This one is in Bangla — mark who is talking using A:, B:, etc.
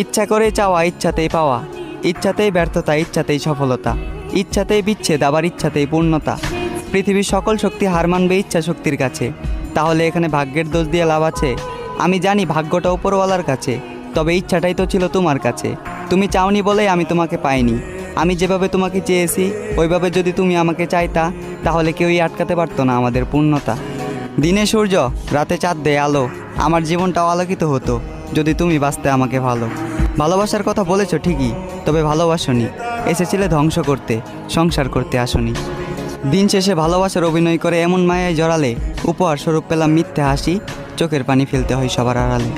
A: ইচ্ছা করে চাওয়া, ইচ্ছাতেই পাওয়া, ইচ্ছাতেই ব্যর্থতা, ইচ্ছাতেই সফলতা, ইচ্ছাতেই বিচ্ছেদ, আবার ইচ্ছাতেই পূর্ণতা। পৃথিবীর সকল শক্তি হার মানবে ইচ্ছা শক্তির কাছে। তাহলে এখানে ভাগ্যের দোষ দিয়ে লাভ আছে? আমি জানি ভাগ্যটা উপরওয়ালার কাছে, তবে ইচ্ছাটাই তো ছিল তোমার কাছে। তুমি চাওনি বলেই আমি তোমাকে পাইনি। আমি যেভাবে তোমাকে চেয়েছি ওইভাবে যদি তুমি আমাকে চাইতা, তাহলে কেউই আটকাতে পারতো না আমাদের পূর্ণতা। দিনে সূর্য, রাতে চাঁদ দেয় আলো, আমার জীবনটাও আলোকিত হতো যদি তুমি বাঁচতে আমাকে ভালো। ভালোবাসার কথা বলেছো ঠিকই, তবে ভালোবাসনি, এসেছিলে ধ্বংস করতে, সংসার করতে আসনি। দিন শেষে ভালোবাসার অভিনয় করে এমন মায়ায় জড়ালে, উপহার স্বরূপ পেলাম মিথ্যে হাসি, চোখের পানি ফেলতে হয় সবার আড়ালে।